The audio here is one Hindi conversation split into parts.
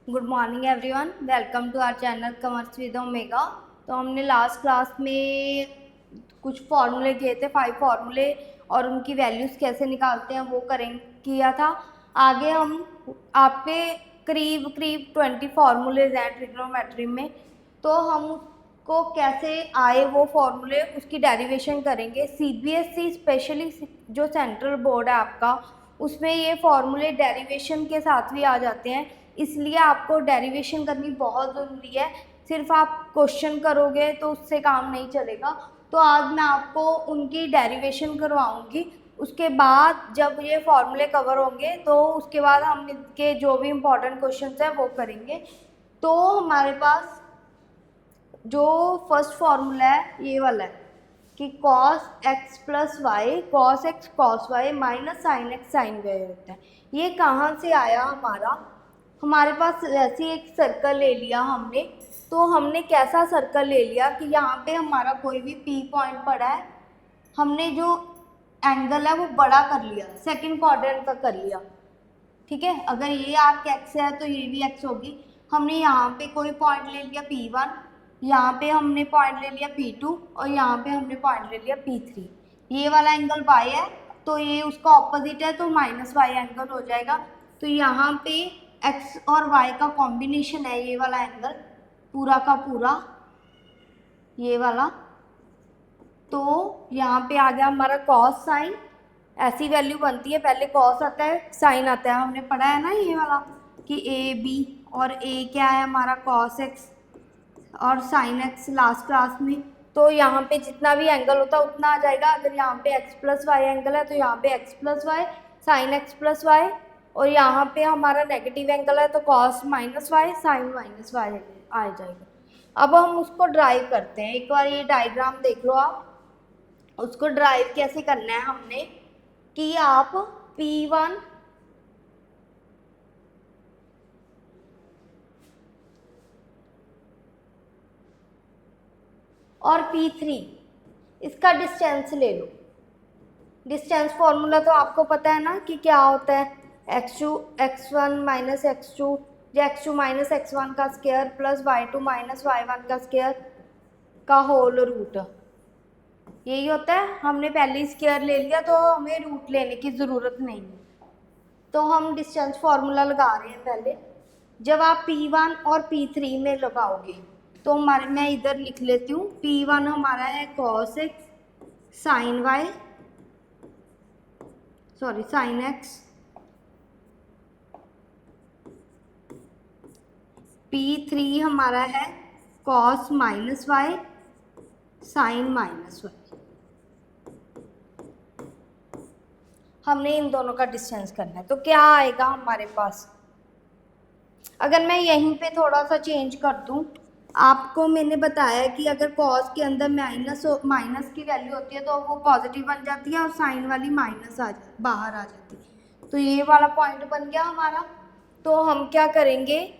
Good morning everyone, welcome to our channel commerce with Omega. तो हमने लास्ट क्लास में कुछ फार्मूले किए थे, 5 फार्मूले, और उनकी वैल्यूज़ कैसे निकालते हैं वो किया था। आगे हम आप पे करीब 20 फार्मूलेज हैं ट्रिग्नोमेट्री में, तो हम उसको कैसे आए वो फार्मूले उसकी डेरिवेशन करेंगे। सीबीएसई स्पेशली जो सेंट्रल बोर्ड है आपका, उसमें ये फार्मूले डेरिवेशन के साथ भी आ जाते हैं, इसलिए आपको डेरिवेशन करनी बहुत ज़रूरी है। सिर्फ आप क्वेश्चन करोगे तो उससे काम नहीं चलेगा। तो आज मैं आपको उनकी डेरिवेशन करवाऊंगी। उसके बाद जब ये फॉर्मूले कवर होंगे तो उसके बाद हम इनके जो भी इम्पोर्टेंट क्वेश्चंस हैं वो करेंगे। तो हमारे पास जो फर्स्ट फार्मूला है ये वाला है कि cos x plus y cos x cos y minus sine x sine y होता है। ये कहाँ से आया? हमारे पास ऐसे एक सर्कल ले लिया हमने। तो हमने कैसा सर्कल ले लिया कि यहाँ पे हमारा कोई भी P पॉइंट पड़ा है, हमने जो एंगल है वो बड़ा कर लिया, सेकंड क्वाड्रेंट का कर लिया। ठीक है, अगर ये आर्क x है तो ये भी x होगी। हमने यहाँ पे कोई पॉइंट ले लिया P1, यहाँ पे हमने पॉइंट ले लिया P2 और यहाँ पे हमने पॉइंट ले लिया P3। ये वाला एंगल y है तो ये उसका ऑपोजिट है तो माइनस y एंगल हो जाएगा। तो यहाँ पे x और y का कॉम्बिनेशन है ये वाला एंगल, पूरा का पूरा ये वाला। तो यहाँ पे आ गया हमारा कॉस साइन, ऐसी वैल्यू बनती है, पहले कॉस आता है साइन आता है, हमने पढ़ा है ना ये वाला कि ए बी, और ए क्या है हमारा कॉस एक्स और साइन एक्स लास्ट क्लास में। तो यहाँ पे जितना भी एंगल होता है उतना आ जाएगा। अगर यहाँ पे एक्स प्लस वाई एंगल है तो यहाँ पे x plus y sine x plus y, और यहाँ पे हमारा नेगेटिव एंगल है तो cos minus y sine minus y आ जाएगा। अब हम उसको ड्राइव करते हैं। एक बार ये डायग्राम देख लो आप। उसको ड्राइव कैसे करना है हमने कि आप P1 और P3 इसका डिस्टेंस ले लो। डिस्टेंस फॉर्मूला तो आपको पता है ना कि क्या होता है, x2 x1 माइनस x2 या x2 माइनस x1 का square plus y2 minus y1 का स्क्वायर का होल रूट, यही होता है। हमने पहले स्क्वायर ले लिया तो हमें रूट लेने की ज़रूरत नहीं है। तो हम डिस्टेंस फार्मूला लगा रहे हैं पहले। जब आप P1 और P3 में लगाओगे तो हमारे, मैं इधर लिख लेती हूँ, P1 हमारा है cos x sine y sine x, P3 हमारा है cos minus y sine minus y. हमने इन दोनों का डिस्टेंस करना है। तो क्या आएगा हमारे पास? अगर मैं यहीं पे थोड़ा सा चेंज कर दूं, आपको मैंने बताया कि अगर कॉस के अंदर माइनस की वैल्यू होती है तो वो पॉजिटिव बन जाती है और साइन वाली माइनस बाहर आ जाती है। तो ये वाला पॉइंट बन गया हमारा। तो हम क्या करेंगे,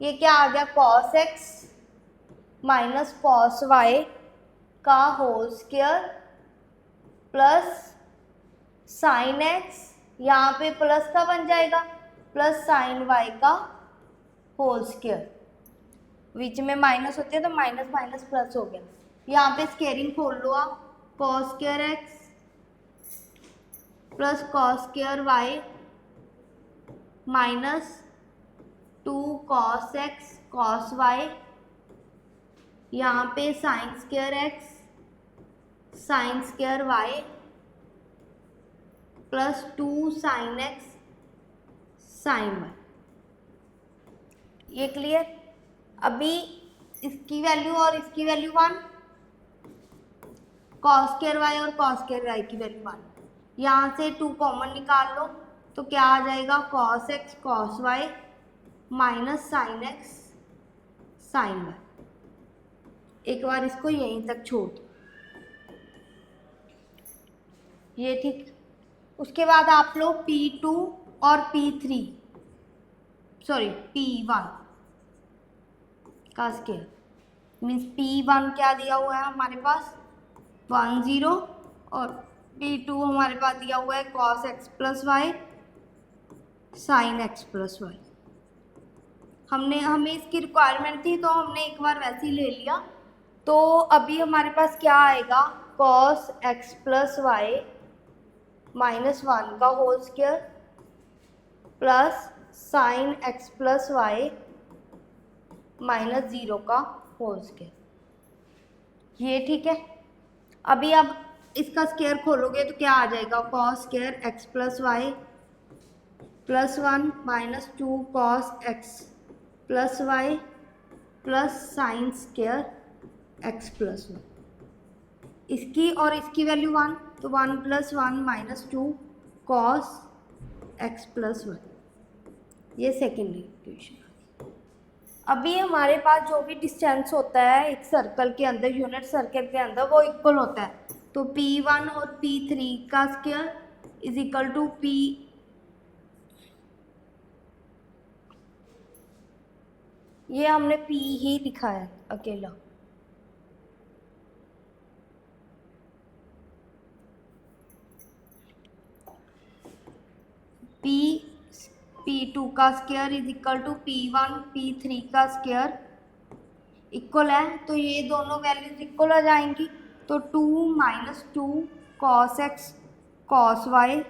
ये क्या आ गया, cos x minus cos y का whole square plus sine x, यहाँ पे प्लस का बन जाएगा, प्लस साइन वाई का होल स्क्वायर। बीच में माइनस होती है तो माइनस माइनस प्लस हो गया। यहाँ पे स्क्वेयरिंग खोल लो आप, cos square x plus cos square y minus 2 cos x cos y, यहाँ पे sine square x sine square y plus 2 sine x sine y. ये क्लियर? अभी इसकी वैल्यू और इसकी वैल्यू 1, कॉस स्क्वायर वाई और कॉस स्क्वायर वाई की वैल्यू 1, यहाँ से 2 कॉमन निकाल लो तो क्या आ जाएगा, cos x cos y minus sine x sine y. एक बार इसको यहीं तक छोड़ दो, ये ठीक। उसके बाद आप लोग P2 और P1 का स्केल मीन्स P1 क्या दिया हुआ है हमारे पास 10 और P2 हमारे पास दिया हुआ है cos x plus y sine x plus y. हमें इसकी रिक्वायरमेंट थी तो हमने एक बार वैसे ही ले लिया। तो अभी हमारे पास क्या आएगा, cos x plus y minus 1 का whole square plus sine x plus y minus 0 का होल स्क्वायर। ये ठीक है। अभी अब इसका स्क्वायर खोलोगे तो क्या आ जाएगा, cos square x plus y plus 1 minus 2 cos x plus y plus sine square x plus 1। इसकी और इसकी वैल्यू 1, तो 1 plus 1 minus 2 cos x plus 1। ये सेकेंडरी इक्वेशन। अभी हमारे पास जो भी डिस्टेंस होता है एक सर्कल के अंदर, यूनिट सर्कल के अंदर, वो इक्वल होता है। तो P1 और P3 का square is equal to P, ये हमने P ही लिखा है अकेला। P2 का square is equal to P1 P3 का स्क्वायर इक्वल है। तो ये दोनों वैल्यूज इक्वल हो जाएंगी। तो 2 minus 2 cos x cos y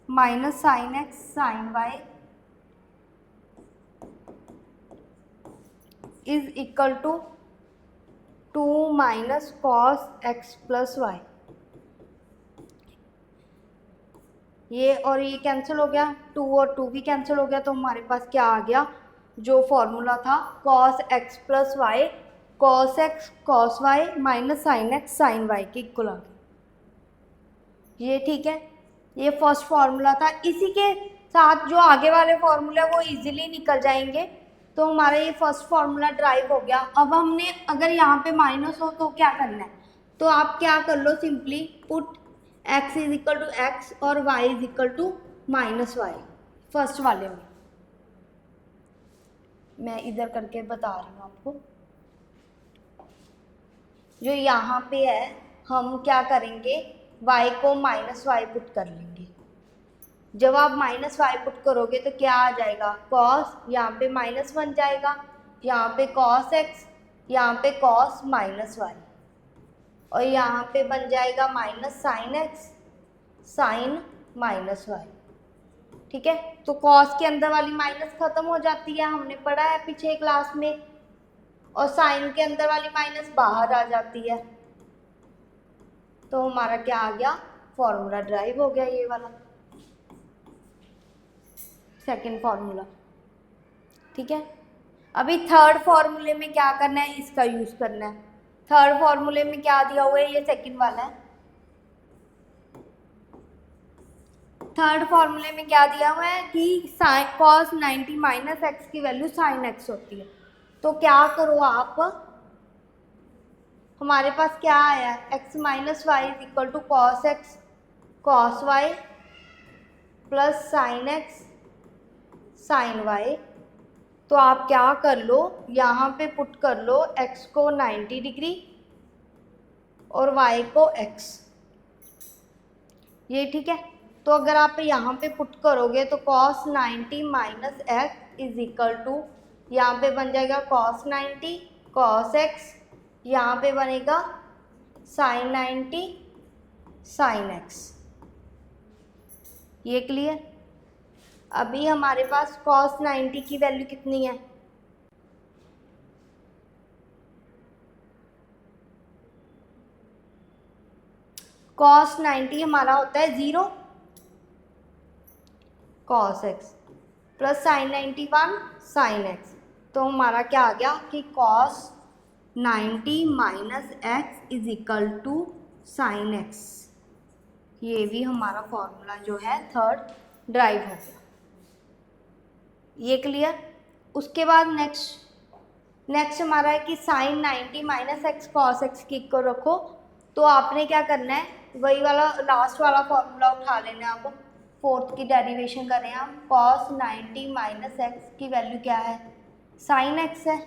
minus sine x sine y is equal to 2 minus cos x plus y. ये और ये कैंसिल हो गया, 2 और 2 भी कैंसिल हो गया। तो हमारे पास क्या आ गया, जो फॉर्मूला था cos x plus y cos x cos y minus sine x sine y के इक्वल आ गया। ये ठीक है, ये फर्स्ट फॉर्मूला था। इसी के साथ जो आगे वाले फॉर्मूले वो इजीली निकल जाएंगे। तो हमारा ये फर्स्ट फॉर्मूला ड्राइव हो गया। अब हमने अगर यहाँ पे माइनस हो तो क्या करना है, तो आप क्या कर लो, simply put x is equal to x और y is equal to minus y. First वाले में मैं इधर करके बता रही हूँ आपको। जो यहाँ पे है हम क्या करेंगे, y को माइनस वाई पुट कर लेंगे। जब आप माइनस वाई पुट करोगे तो क्या आ जाएगा, cos, यहाँ पे माइनस बन जाएगा, यहाँ पे cos x, यहाँ पे cos माइनस वाई, और यहाँ पे बन जाएगा minus sine x sine minus y. ठीक है, तो cos के अंदर वाली माइनस खत्म हो जाती है, हमने पढ़ा है पीछे क्लास में, और साइन के अंदर वाली माइनस बाहर आ जाती है। तो हमारा क्या आ गया, फॉर्मूला ड्राइव हो गया, ये वाला सेकंड फॉर्मूला। ठीक है, अभी थर्ड फॉर्मूले में क्या करना है, इसका यूज करना है। थर्ड फॉर्मूले में क्या दिया हुआ है, ये सेकंड वाला है। थर्ड फॉर्मूले में क्या दिया हुआ है कि साइन cos 90 माइनस एक्स की वैल्यू साइन एक्स होती है। तो क्या करो आप, हमारे पास क्या आया है, x minus y is equal to cos x cos y plus sine x sine y. तो आप क्या कर लो, यहाँ पे पुट कर लो x को 90 डिग्री और y को x। ये ठीक है, तो अगर आप यहाँ पे पुट करोगे तो cos 90 minus x is equal to, यहाँ पे बन जाएगा cos 90 cos x, यहाँ पे बनेगा sin 90 sin x। ये क्लियर। अभी हमारे पास cos 90 की वैल्यू कितनी है, cos 90 हमारा होता है 0 cos x plus sin 91 sin x। तो हमारा क्या आ गया कि cos 90 minus x is equal to sine x. ये भी हमारा फॉर्मूला जो है थर्ड ड्राइव हो गया। ये क्लियर। उसके बाद नेक्स्ट हमारा है कि sine 90 minus x cos x की को रखो। तो आपने क्या करना है, वही वाला लास्ट वाला फॉर्मूला उठा लेना। अब फोर्थ की डेरिवेशन करें हम, cos 90 माइनस एक्स की वैल्यू क्या है, साइन एक्स है।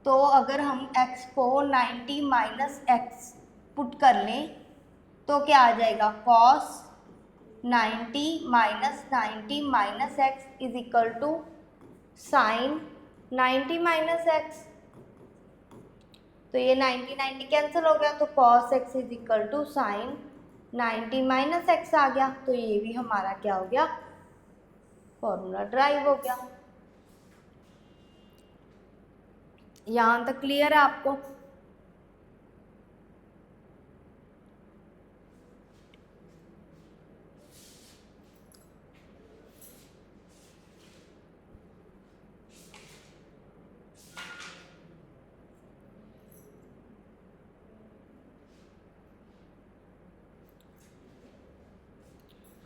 तो अगर हम x को 90 माइनस एक्स पुट कर लें तो क्या आ जाएगा, cos 90 minus 90 minus x is equal to sine 90 minus x, तो ये 90 90 कैंसिल हो गया, तो cos x is equal to sine 90 minus x आ गया। तो ये भी हमारा क्या हो गया, फॉर्मूला ड्राइव हो गया। यहाँ तक क्लियर है आपको?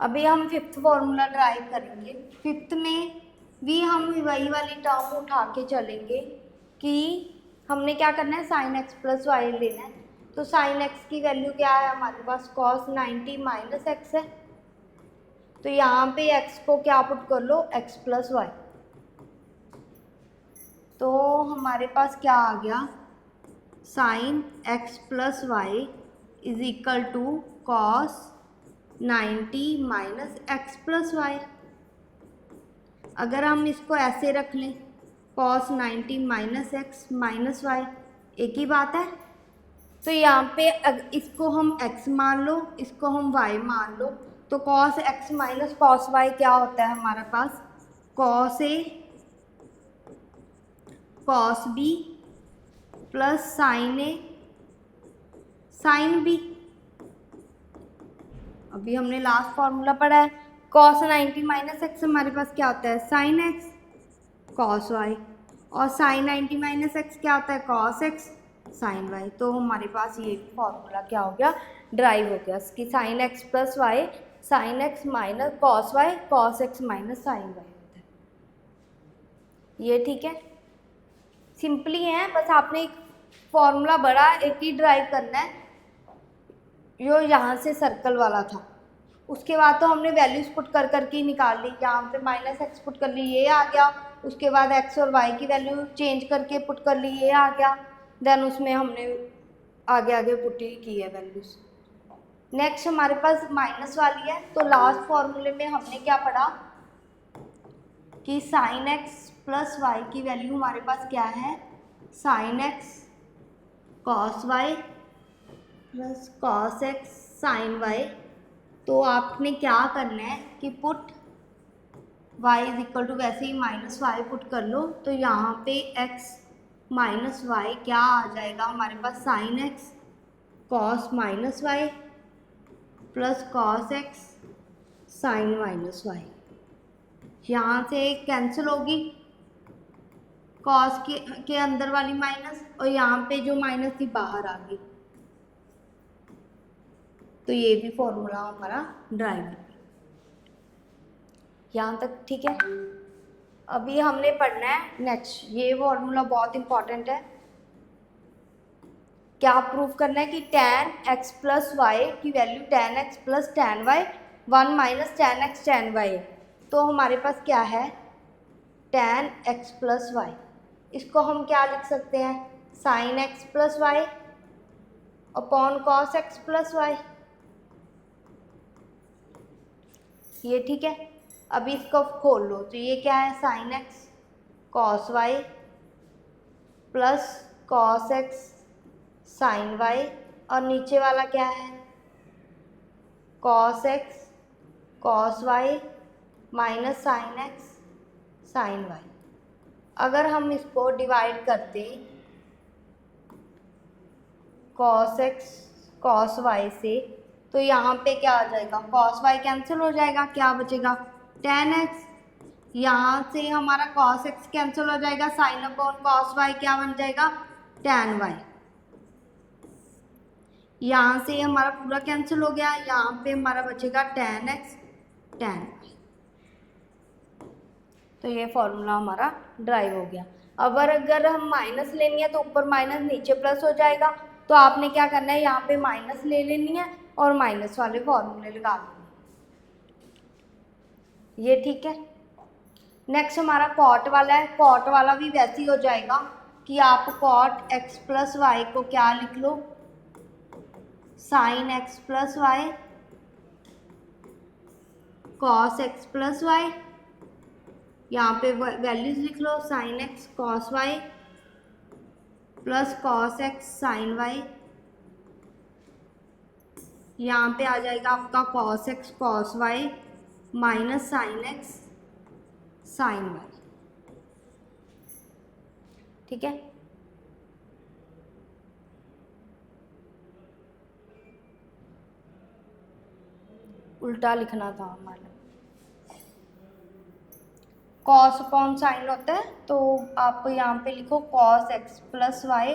अभी हम फिफ्थ फॉर्मूला ड्राइव करेंगे। फिफ्थ में भी हम वही वाली टर्म उठा के चलेंगे कि हमने क्या करना है, साइन एक्स प्लस वाई लेना है। तो साइन एक्स की वैल्यू क्या है हमारे पास, कॉस 90 माइनस एक्स है। तो यहाँ पे एक्स को क्या पुट कर लो, एक्स प्लस वाई। तो हमारे पास क्या आ गया, sine x plus y is equal to cos 90 minus x plus y. अगर हम इसको ऐसे रख लें, cos 90 minus x minus y, एक ही बात है। तो यहाँ पे इसको हम x मान लो, इसको हम y मान लो, तो cos x minus cos y क्या होता है हमारे पास, cos a cos b plus sine a sine b। अभी हमने लास्ट फॉर्मूला पढ़ा है, cos 90 माइनस एक्स हमारे पास क्या होता है, साइन x cos y, और साइन 90 माइनस एक्स क्या होता है, cos x साइन y। तो हमारे पास ये फॉर्मूला क्या हो गया, ड्राइव हो गया कि साइन x plus y sine x minus cos y cos x minus sine y होता है। ये ठीक है, सिंपली है, बस आपने एक फॉर्मूला बड़ा एक ही ड्राइव करना है। जो यहाँ से सर्कल वाला था, उसके बाद तो हमने वैल्यूज पुट कर करके ही निकाल ली। यहाँ पे माइनस एक्स पुट कर ली, ये आ गया। उसके बाद एक्स और वाई की वैल्यू चेंज करके पुट कर ली, ये आ गया। देन उसमें हमने आगे आगे पुट ही की है वैल्यूज। नेक्स्ट हमारे पास माइनस वाली है, तो लास्ट फॉर्मूले में हमने क्या पढ़ा कि साइन एक्स प्लस वाई की वैल्यू हमारे पास क्या है, sine x cos y plus cos x sine y. तो आपने क्या करना है कि put y is equal to वैसे ही माइनस वाई पुट कर लो। तो यहाँ पे x माइनस वाई क्या आ जाएगा हमारे पास, sine x cos minus y plus cos x sine minus y. यहाँ से कैंसिल होगी कॉस के अंदर वाली माइनस, और यहाँ पे जो माइनस थी बाहर आ गई। तो ये भी फॉर्मूला हमारा ड्राइव है। यहाँ तक ठीक है। अभी हमने पढ़ना है नेक्स्ट, ये फॉर्मूला बहुत इंपॉर्टेंट है। क्या प्रूव करना है कि tan x प्लस वाई की value tan x plus tan y 1 minus tan x tan y है। तो हमारे पास क्या है, tan x प्लस वाई, इसको हम क्या लिख सकते हैं, साइन x plus y upon cos x plus y. ये ठीक है। अभी इसको खोल लो, तो ये क्या है, sine x cos y plus cos x sine y, और नीचे वाला क्या है, cos x cos y minus sine x sine y. अगर हम इसको डिवाइड करते कॉस एक्स कॉस वाई से, तो यहाँ पे क्या आ जाएगा, कॉस वाई कैंसिल हो जाएगा, क्या बचेगा, टेन एक्स। यहाँ से हमारा कॉस एक्स कैंसिल हो जाएगा, साइन अपॉन कॉस वाई क्या बन जाएगा, टेन वाई। यहाँ से हमारा पूरा कैंसिल हो गया, यहाँ पे हमारा बचेगा टेन एक्स टेन वाई। तो ये फॉर्मूला हमारा ड्राइव हो गया। अगर हम माइनस लेनी है तो ऊपर माइनस नीचे प्लस हो जाएगा। तो आपने क्या करना है, यहाँ पे माइनस ले लेनी है और माइनस वाले फॉर्मूले लगा लेने। ये ठीक है। नेक्स्ट हमारा कॉट वाला है। कॉट वाला भी वैसे ही हो जाएगा कि आप कॉट एक्स प्लस वाई को क्या लिख लो, sine x plus y cos x plus y यहाँ पे वैल्यूज लिख लो, sine x cos y plus cos x sine y, यहाँ पे आ जाएगा आपका cos x cos y minus sine x sine y. ठीक है, उल्टा लिखना था हमारे, कॉस अपॉन साइन होता है, तो आप यहाँ पे लिखो कॉस एक्स प्लस वाई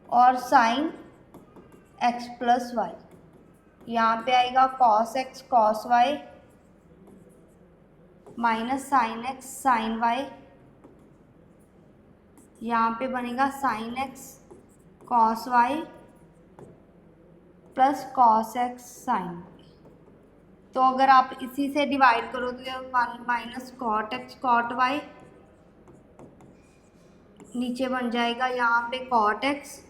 और साइन एक्स प्लस वाई। यहाँ पे आएगा cos x cos y minus sine x sine y, यहाँ पे बनेगा sine x cos y plus cos x sine. तो अगर आप इसी से डिवाइड करो तो one minus cot x cot y, नीचे बन जाएगा यहाँ पे कॉट एक्स,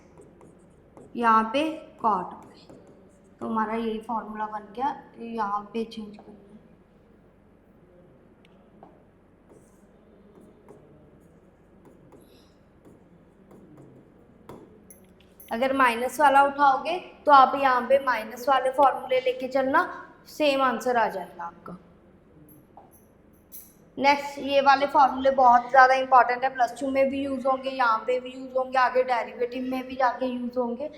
यहाँ पे कॉट वाई। तो हमारा यही फॉर्मूला बन गया, यहाँ पे चेंज करना है। अगर माइनस वाला उठाओगे तो आप यहाँ पे माइनस वाले फॉर्मूले लेके चलना, सेम आंसर आ जाएगा आपका। नेक्स्ट, ये वाले फॉर्मूले बहुत ज़्यादा इंपॉर्टेंट है, प्लस टू में भी यूज़ होंगे, यहाँ पे भी यूज़ होंगे, आगे डेरिवेटिव में भी जाके यूज़ होंगे।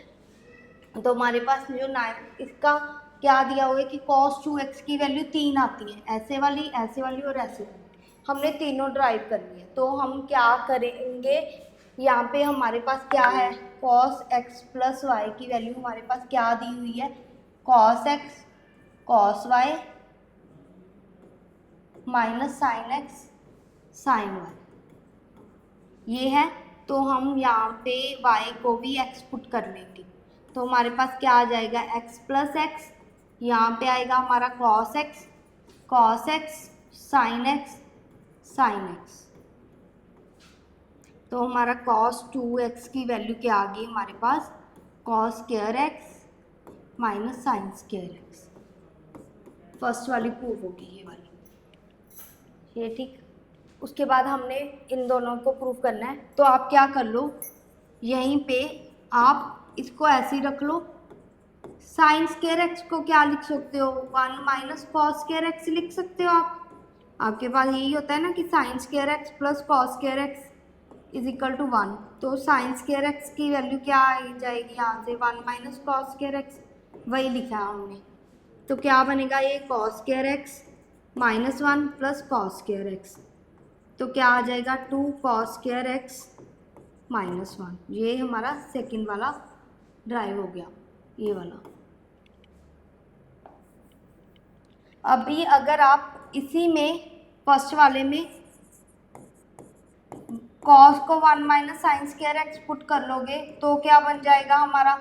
तो हमारे पास जो नाइन इसका क्या दिया हुआ है कि cos 2x की वैल्यू 3 आती है, ऐसे वाली और ऐसे वाली, हमने तीनों ड्राइव करनी है। तो हम क्या करेंगे, यहाँ पे हमारे पास क्या है, cos x प्लस वाई की वैल्यू हमारे पास क्या दी हुई है, cos x cos y minus sine x sine y, ये है। तो हम यहाँ पे y को भी x पुट कर लेंगे, तो हमारे पास क्या आ जाएगा, x प्लस एक्स, यहाँ पे आएगा हमारा cos x sign x sine x. तो हमारा cos 2x की वैल्यू क्या आ गई हमारे पास, cos square x minus sign square x. First वाली प्रूव होगी ये वाली, ये ठीक। उसके बाद हमने इन दोनों को प्रूव करना है, तो आप क्या कर लो, यहीं पे आप इसको ऐसे ही रख लो। साइन स्क्वायर एक्स को क्या लिख सकते हो, 1 माइनस कॉस स्क्वायर एक्स लिख सकते हो आप। आपके पास यही होता है ना कि sine square x plus cos square x is equal to 1। तो साइन स्क्वायर एक्स की वैल्यू क्या आ जाएगी यहाँ से, 1 माइनस कॉस स्क्वायर एक्स, वही लिखा है हमने। तो क्या बनेगा, ये cos square x minus 1 plus cos square x, तो क्या आ जाएगा 2 कॉस स्क्वायर एक्स माइनस 1। ये हमारा सेकंड वाला ड्राइव हो गया, ये वाला। अभी अगर आप इसी में फर्स्ट वाले में कॉस को 1 minus sign square x put कर लोगे तो क्या बन जाएगा हमारा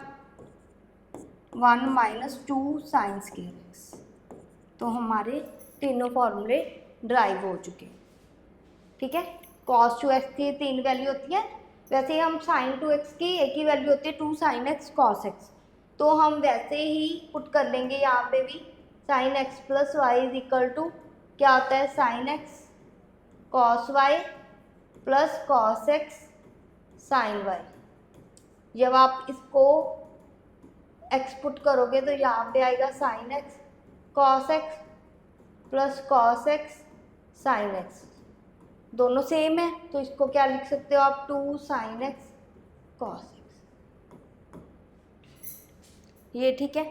1 माइनस 2 साइन स्क्वायर एक्स। तो हमारे तीनों फॉर्मूले ड्राइव हो चुके हैं। ठीक है, cos 2x की 3 वैल्यू होती है, वैसे ही हम sin 2x की एक ही वैल्यू होती है 2 sin x cos x। तो हम वैसे ही पुट कर लेंगे यहाँ पे भी, sin x plus y is equal to क्या होता है, sin x cos y प्लस cos x sin y। जब आप इसको x पुट करोगे तो यहाँ पे आएगा sin x cos x plus cos x sin x, दोनों सेम है, तो इसको क्या लिख सकते हो आप, 2 sin x cos x। ये ठीक है।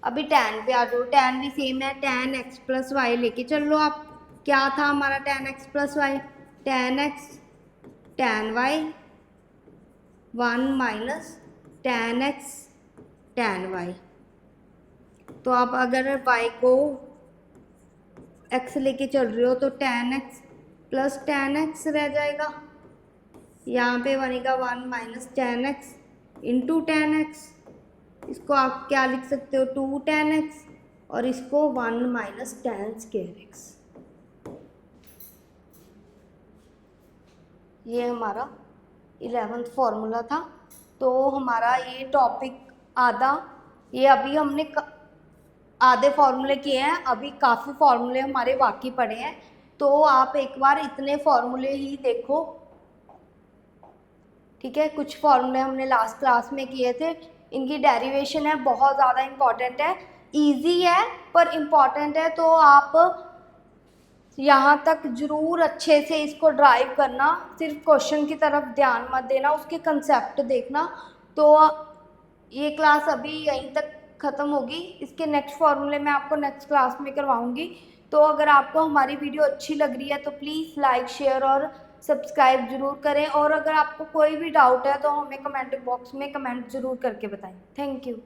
अभी tan पे आ जाओ, tan भी सेम है, tan x प्लस वाई लेके चल लो आप। क्या था हमारा tan x plus y, tan x tan y 1 minus tan x tan y। तो आप अगर y को x लेके चल रहे हो तो tan x plus tan x रह जाएगा, यहाँ पे बनेगा 1 minus tan x into tan x। इसको आप क्या लिख सकते हो, 2 tan x, और इसको 1 माइनस tan स्क्वायर x। ये हमारा 11th फॉर्मूला था। तो हमारा ये टॉपिक आधा, ये अभी हमने आधे फॉर्मूले किए हैं, अभी काफ़ी फॉर्मूले हमारे बाकी पड़े हैं। तो आप एक बार इतने फॉर्मूले ही देखो, ठीक है। कुछ फॉर्मूले हमने लास्ट क्लास में किए थे, इनकी डेरिवेशन है, बहुत ज़्यादा इम्पॉर्टेंट है, इजी है पर इम्पॉर्टेंट है, तो आप यहाँ तक ज़रूर अच्छे से इसको ड्राइव करना, सिर्फ क्वेश्चन की तरफ ध्यान मत देना, उसके कंसेप्ट देखना। तो ये क्लास अभी यहीं तक ख़त्म होगी, इसके नेक्स्ट फॉर्मूले मैं आपको नेक्स्ट क्लास में करवाऊँगी। तो अगर आपको हमारी वीडियो अच्छी लग रही है तो प्लीज़ लाइक शेयर और सब्सक्राइब ज़रूर करें, और अगर आपको कोई भी डाउट है तो हमें कमेंट बॉक्स में कमेंट ज़रूर करके बताएं। Thank you.